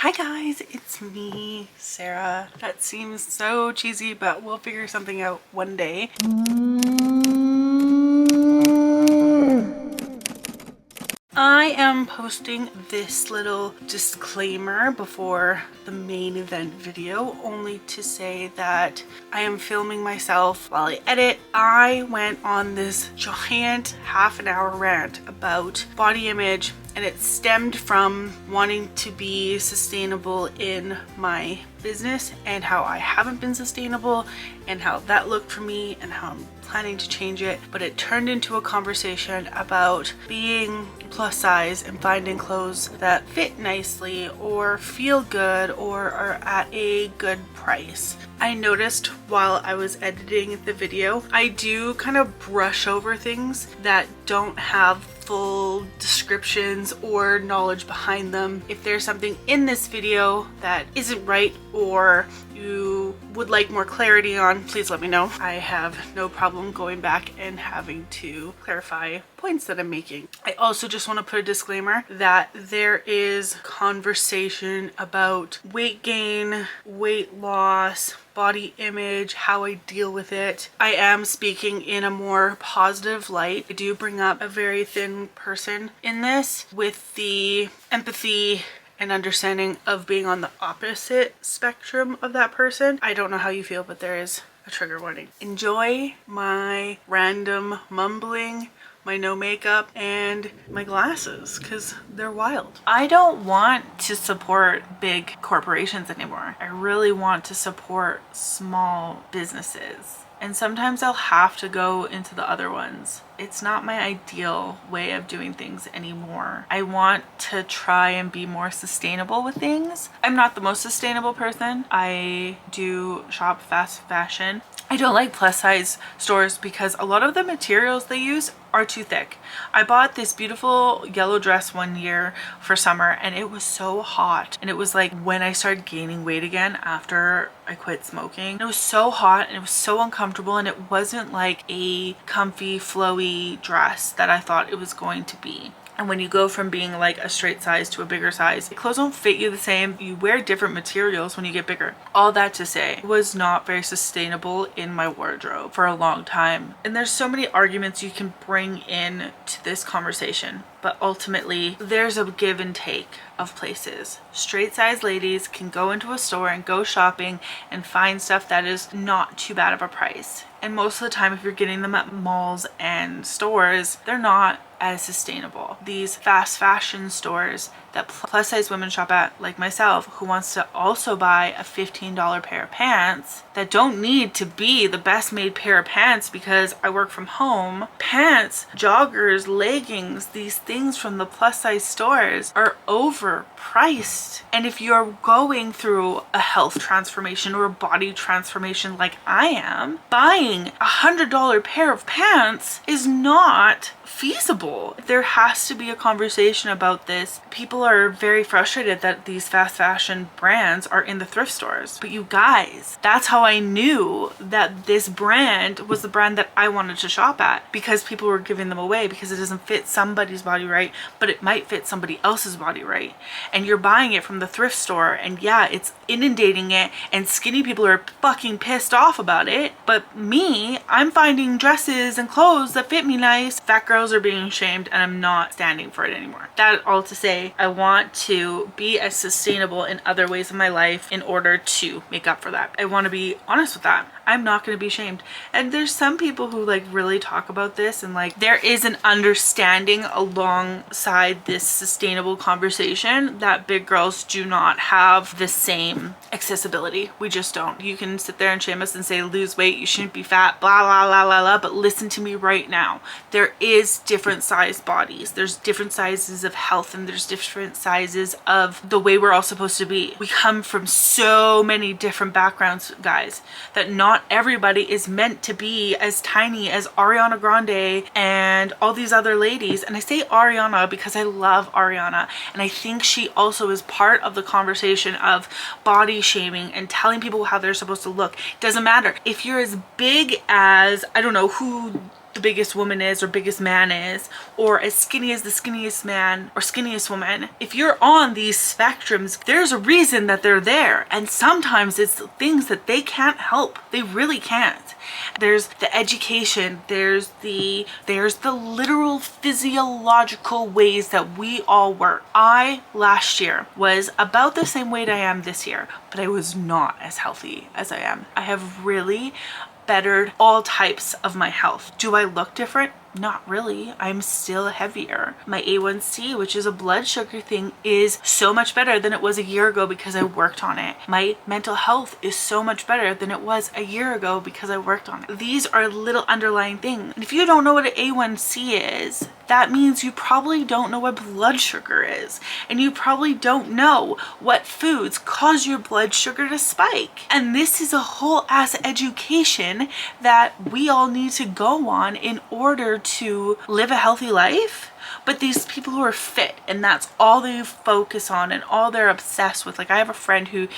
Hi guys, it's me, Sarah. That seems so cheesy, but we'll figure something out one day. I am posting this little disclaimer before the main event video, only to say that I am filming myself while I edit. I went on this giant half-an-hour rant about body image, and it stemmed from wanting to be sustainable in my business and how I haven't been sustainable and how that looked for me and how I'm planning to change it. But it turned into a conversation about being plus size and finding clothes that fit nicely or feel good or are at a good price. I noticed while I was editing the video, I do kind of brush over things that don't have full descriptions or knowledge behind them. If there's something in this video that isn't right or you would like more clarity on, please let me know. I have no problem going back and having to clarify points that I'm making. I also just want to put a disclaimer that there is conversation about weight gain, weight loss, body image, how I deal with it. I am speaking in a more positive light. I do bring up a very thin person in this with the empathy and understanding of being on the opposite spectrum of that person. I don't know how you feel, but there is a trigger warning. Enjoy my random mumbling, my no makeup, and my glasses, because they're wild. I don't want to support big corporations anymore. I really want to support small businesses. And sometimes I'll have to go into the other ones. It's not my ideal way of doing things anymore. I want to try and be more sustainable with things. I'm not the most sustainable person. I do shop fast fashion. I don't like plus size stores because a lot of the materials they use are too thick. I bought this beautiful yellow dress one year for summer and it was so hot. And it was like when I started gaining weight again after I quit smoking. It was so hot and it was so uncomfortable, and it wasn't like a comfy, flowy dress that I thought it was going to be. And when you go from being like a straight size to a bigger size, clothes don't fit you the same. You wear different materials when you get bigger. All that to say, it was not very sustainable in my wardrobe for a long time. And there's so many arguments you can bring in to this conversation, but ultimately there's a give and take of places. Straight size ladies can go into a store and go shopping and find stuff that is not too bad of a price. And most of the time, if you're getting them at malls and stores, they're not as sustainable. These fast fashion stores that plus size women shop at, like myself, who wants to also buy a $15 pair of pants that don't need to be the best made pair of pants because I work from home. Pants, joggers, leggings, these things from the plus size stores are overpriced. And if you're going through a health transformation or a body transformation like I am, buying $100 pair of pants is not feasible. There has to be a conversation about this. People are very frustrated that these fast fashion brands are in the thrift stores. But you guys, that's how I knew that this brand was the brand that I wanted to shop at, because people were giving them away because it doesn't fit somebody's body right, but it might fit somebody else's body right. And you're buying it from the thrift store, and yeah, it's inundating it, and skinny people are fucking pissed off about it. But me, I'm finding dresses and clothes that fit me nice. Fat girls are being shamed, and I'm not standing for it anymore. That all to say, I want to be as sustainable in other ways of my life in order to make up for that. I want to be honest with that. I'm not going to be shamed. And there's some people who like really talk about this, and like there is an understanding alongside this sustainable conversation that big girls do not have the same accessibility. We just don't. You can sit there and shame us and say lose weight, you shouldn't be fat, blah blah blah blah blah, but listen to me right now. There is different sized bodies. There's different sizes of health, and there's different sizes of the way we're all supposed to be. We come from so many different backgrounds, guys, that not everybody is meant to be as tiny as Ariana Grande and all these other ladies. And I say Ariana because I love Ariana, and I think she also is part of the conversation of body shaming and telling people how they're supposed to look. It doesn't matter if you're as big as, I don't know who the biggest woman is or biggest man is, or as skinny as the skinniest man or skinniest woman. If you're on these spectrums, there's a reason that they're there, and sometimes it's things that they can't help. They really can't. There's the education, there's the literal physiological ways that we all work. I last year was about the same weight I am this year, but I was not as healthy as I am. I have really bettered all types of my health. Do I look different? Not really. I'm still heavier. My A1C, which is a blood sugar thing, is so much better than it was a year ago because I worked on it. My mental health is so much better than it was a year ago because I worked on it. These are little underlying things. And if you don't know what an A1C is, that means you probably don't know what blood sugar is. And you probably don't know what foods cause your blood sugar to spike. And this is a whole ass education that we all need to go on in order to live a healthy life. But these people who are fit and that's all they focus on and all they're obsessed with, like I have a friend who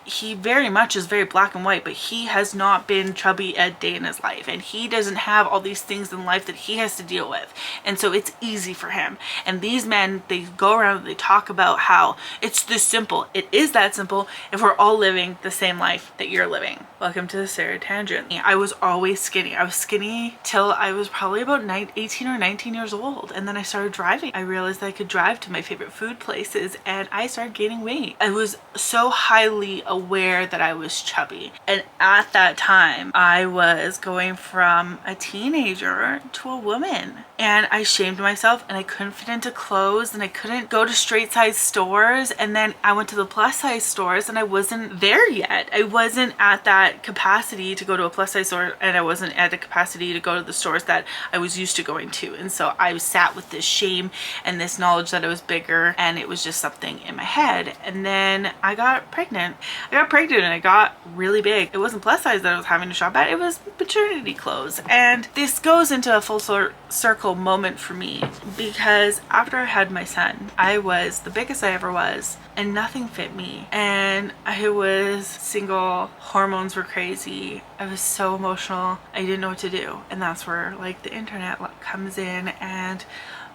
he very much is very black and white, but he has not been chubby a day in his life, and he doesn't have all these things in life that he has to deal with, and so it's easy for him. And these men, they go around and they talk about how it's this simple. It is that simple if we're all living the same life that you're living. Welcome to the Sarah Tangent. I was always skinny. I was skinny till I was probably about 18 or 19 years old, and then I started driving. I realized I could drive to my favorite food places, and I started gaining weight. I was so highly aware that I was chubby, and at that time I was going from a teenager to a woman, and I shamed myself, and I couldn't fit into clothes, and I couldn't go to straight size stores. And then I went to the plus size stores, and I wasn't there yet. I wasn't at that capacity to go to a plus size store, and I wasn't at the capacity to go to the stores that I was used to going to. And so I was sat with this shame and this knowledge that I was bigger, and it was just something in my head. And then I got pregnant. And I got really big. It wasn't plus size that I was having to shop at, it was maternity clothes. And this goes into a full circle moment for me, because after I had my son, I was the biggest I ever was, and nothing fit me. And I was single, hormones were crazy, I was so emotional, I didn't know what to do. And that's where like the internet comes in, and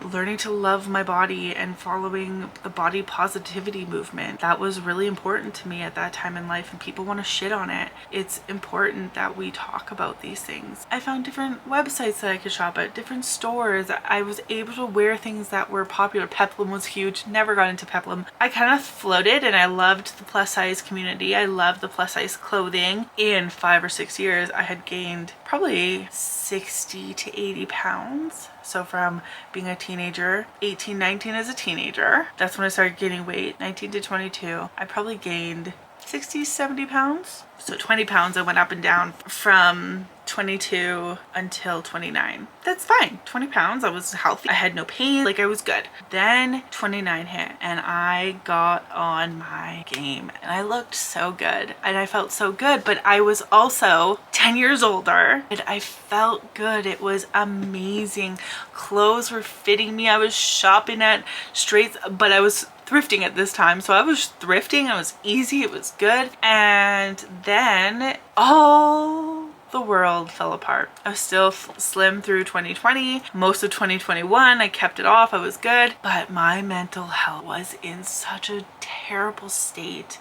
learning to love my body and following the body positivity movement. That was really important to me at that time in life, and people want to shit on it. It's important that we talk about these things. I found different websites that I could shop at, different stores. I was able to wear things that were popular. Peplum was huge, never got into Peplum. I kind of floated, and I loved the plus size community. I loved the plus size clothing. In 5 or 6 years, I had gained probably 60 to 80 pounds. So from being a teenager, 18, 19 as a teenager, that's when I started gaining weight. 19 to 22, I probably gained 60, 70 pounds. So 20 pounds I went up and down from 22 until 29. That's fine. 20 pounds, I was healthy. I had no pain, like I was good. Then 29 hit, and I got on my game, and I looked so good, and I felt so good, but I was also 10 years older, and I felt good. It was amazing. Clothes were fitting me. I was shopping at Straits, but I was thrifting at this time, so I was thrifting. It was easy, it was good. And then all the world fell apart. I was still slim through 2020. Most of 2021 I kept it off, I was good, but my mental health was in such a terrible state.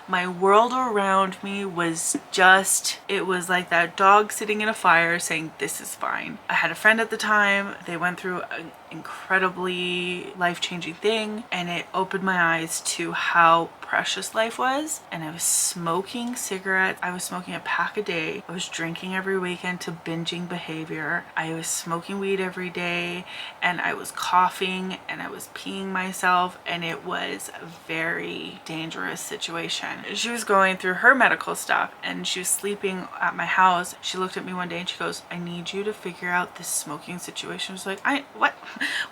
My world around me was just, it was like that dog sitting in a fire saying this is fine. I had a friend at the time, they went through an incredibly life-changing thing, and it opened my eyes to how precious life was. And I was smoking cigarettes, I was smoking a pack a day, I was drinking every weekend to binging behavior, I was smoking weed every day, and I was coughing and I was peeing myself, and it was a very dangerous situation. She was going through her medical stuff, and she was sleeping at my house. She looked at me one day and she goes, I need you to figure out this smoking situation. I was like, what?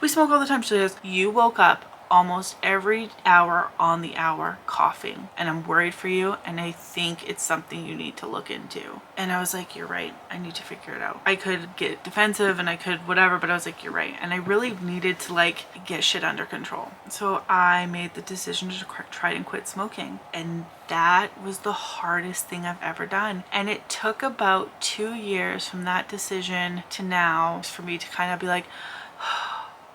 We smoke all the time. She goes, you woke up almost every hour on the hour coughing, and I'm worried for you, and I think it's something you need to look into. And I was like, you're right, I need to figure it out. I could get defensive and I could whatever, but I was like, you're right. And I really needed to like get shit under control. So I made the decision to try and quit smoking, and that was the hardest thing I've ever done. And it took about 2 years from that decision to now for me to kind of be like,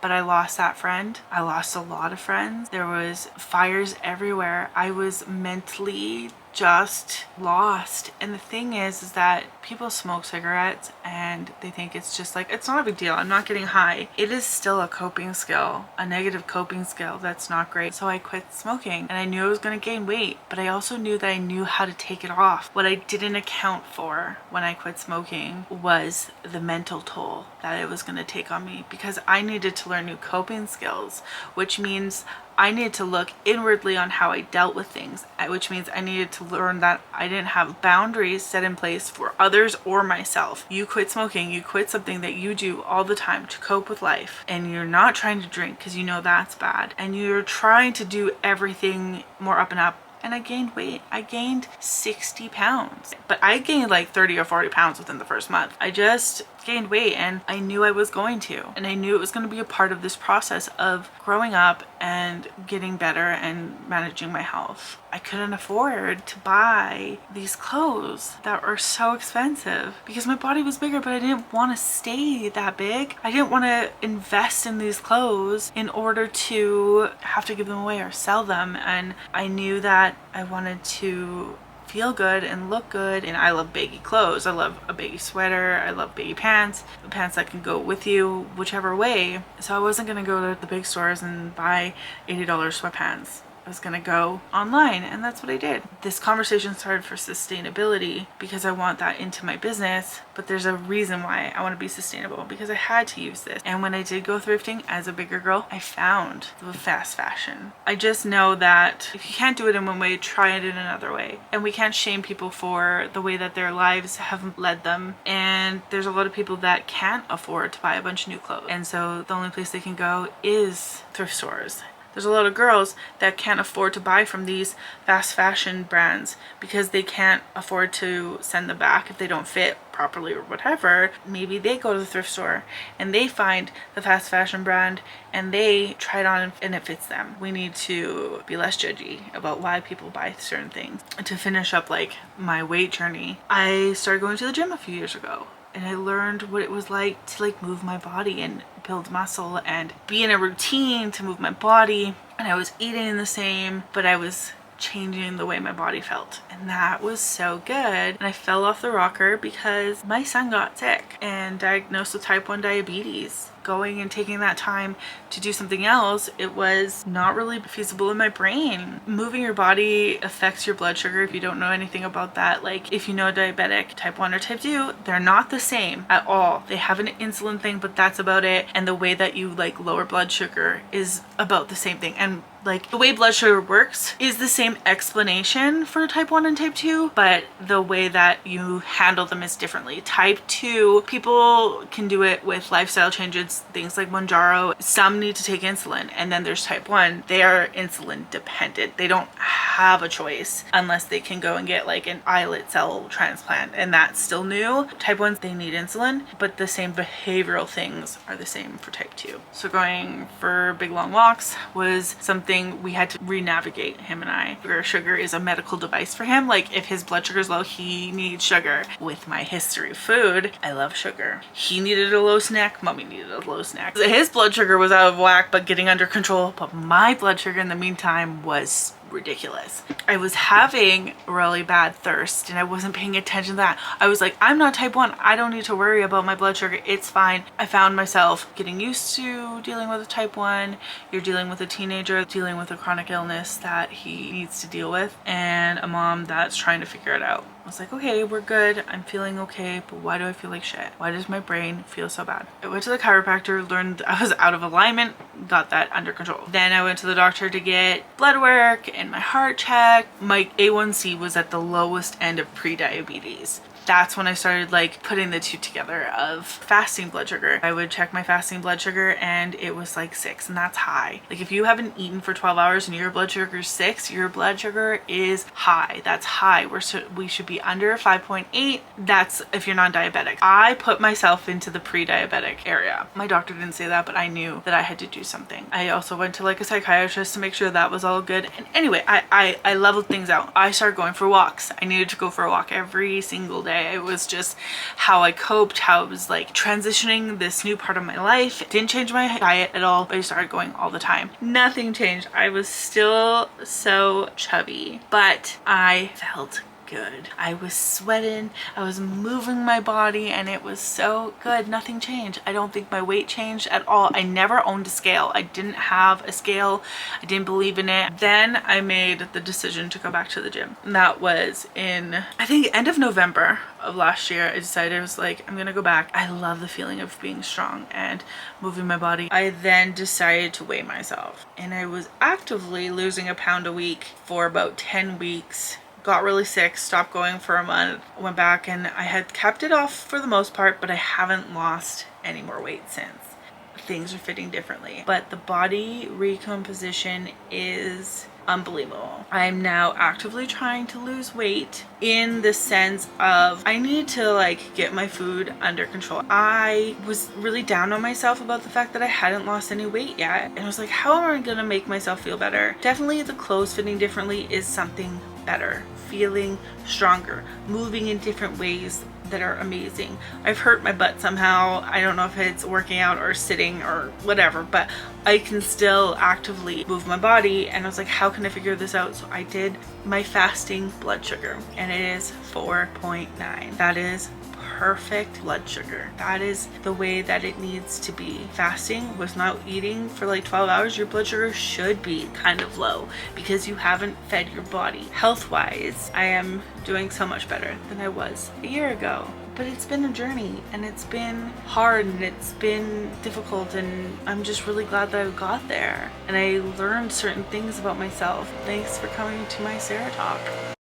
but I lost that friend. I lost a lot of friends. There was fires everywhere. I was mentally just lost. And the thing is that people smoke cigarettes and they think it's just like, it's not a big deal, I'm not getting high. It is still a coping skill, a negative coping skill that's not great. So I quit smoking, and I knew I was going to gain weight, but I also knew that I knew how to take it off. What I didn't account for when I quit smoking was the mental toll that it was going to take on me, because I needed to learn new coping skills, which means I needed to look inwardly on how I dealt with things, which means I needed to learn that I didn't have boundaries set in place for others or myself. You quit smoking, you quit something that you do all the time to cope with life, and you're not trying to drink because you know that's bad, and you're trying to do everything more up and up. And I gained weight. I gained 60 pounds, but I gained like 30 or 40 pounds within the first month. I just gained weight, and I knew I was going to, and I knew it was going to be a part of this process of growing up and getting better and managing my health. I couldn't afford to buy these clothes that are so expensive because my body was bigger, but I didn't want to stay that big. I didn't want to invest in these clothes in order to have to give them away or sell them. And I knew that I wanted to feel good and look good, and I love baggy clothes. I love a baggy sweater, I love baggy pants that can go with you whichever way. So I wasn't gonna go to the big stores and buy $80 sweatpants. I was gonna go online, and that's what I did. This conversation started for sustainability because I want that into my business, but there's a reason why I want to be sustainable, because I had to use this. And when I did go thrifting as a bigger girl, I found the fast fashion. I just know that if you can't do it in one way, try it in another way. And we can't shame people for the way that their lives have led them. And there's a lot of people that can't afford to buy a bunch of new clothes, and so the only place they can go is thrift stores. There's a lot of girls that can't afford to buy from these fast fashion brands because they can't afford to send them back if they don't fit properly or whatever. Maybe they go to the thrift store and they find the fast fashion brand and they try it on and it fits them. We need to be less judgy about why people buy certain things. To finish up like my weight journey, I started going to the gym a few years ago. And I learned what it was like to like move my body and build muscle and be in a routine to move my body. And I was eating the same, but I was changing the way my body felt, and that was so good. And I fell off the rocker because my son got sick and diagnosed with type 1 diabetes. Going and taking that time to do something else, it was not really feasible in my brain. Moving your body affects your blood sugar. If you don't know anything about that, like if you know diabetic type 1 or type 2, they're not the same at all. They have an insulin thing, but that's about it. And the way that you like lower blood sugar is about the same thing. And like the way blood sugar works is the same explanation for type 1 and type 2, but the way that you handle them is differently. Type 2, people can do it with lifestyle changes, things like Mounjaro. Some need to take insulin, and then there's type 1. They are insulin dependent. They don't have a choice unless they can go and get like an islet cell transplant, and that's still new. Type 1s, they need insulin, but the same behavioral things are the same for type 2. So going for big long walks was something we had to re-navigate, him and I. Sugar is a medical device for him. Like if his blood sugar is low, he needs sugar. With my history of food, I love sugar. He needed a low snack, mommy needed a low snack. His blood sugar was out of whack but getting under control, but my blood sugar in the meantime was ridiculous. I was having really bad thirst and I wasn't paying attention to that. I was like, I'm not type 1. I don't need to worry about my blood sugar. It's fine. I found myself getting used to dealing with a type 1. You're dealing with a teenager, dealing with a chronic illness that he needs to deal with, and a mom that's trying to figure it out. I was like, okay, we're good. I'm feeling okay, but why do I feel like shit? Why does my brain feel so bad? I went to the chiropractor, learned I was out of alignment, got that under control. Then I went to the doctor to get blood work and my heart checked. My A1C was at the lowest end of pre-diabetes. that's when I started like putting the two together of fasting blood sugar. I would check my fasting blood sugar and it was like 6, and that's high. Like if you haven't eaten for 12 hours and your blood sugar is 6, your blood sugar is high. That's high. We should be under 5.8. That's if you're non-diabetic. I put myself into the pre-diabetic area. My doctor didn't say that, but I knew that I had to do something. I also went to like a psychiatrist to make sure that was all good. And anyway, I leveled things out. I started going for walks. I needed to go for a walk every single day. It was just how I coped, how I was like transitioning this new part of my life. It didn't change my diet at all, but I started going all the time. Nothing changed. I was still so chubby, but I felt good. I was sweating, I was moving my body, and it was so good. Nothing changed. I don't think my weight changed at all. I never owned a scale. I didn't have a scale. I didn't believe in it. Then I made the decision to go back to the gym. And that was in, I think, end of November of last year. I decided, I was like, I'm gonna go back. I love the feeling of being strong and moving my body. I then decided to weigh myself, and I was actively losing a pound a week for about 10 weeks. Got really sick, stopped going for a month, went back, and I had kept it off for the most part, but I haven't lost any more weight since. Things are fitting differently, but the body recomposition is unbelievable. I'm now actively trying to lose weight in the sense of I need to like get my food under control. I was really down on myself about the fact that I hadn't lost any weight yet, and I was like, how am I gonna make myself feel better? Definitely the clothes fitting differently is something better. Feeling stronger, moving in different ways that are amazing. I've hurt my butt somehow. I don't know if it's working out or sitting or whatever, but I can still actively move my body, and I was like, how can I figure this out? So I did my fasting blood sugar, and it is 4.9. That is perfect blood sugar. That is the way that it needs to be. Fasting was not eating for like 12 hours. Your blood sugar should be kind of low because you haven't fed your body. Health wise, I am doing so much better than I was a year ago. But it's been a journey, and it's been hard, and it's been difficult, and I'm just really glad that I got there. And I learned certain things about myself. Thanks for coming to my Sarah Talk.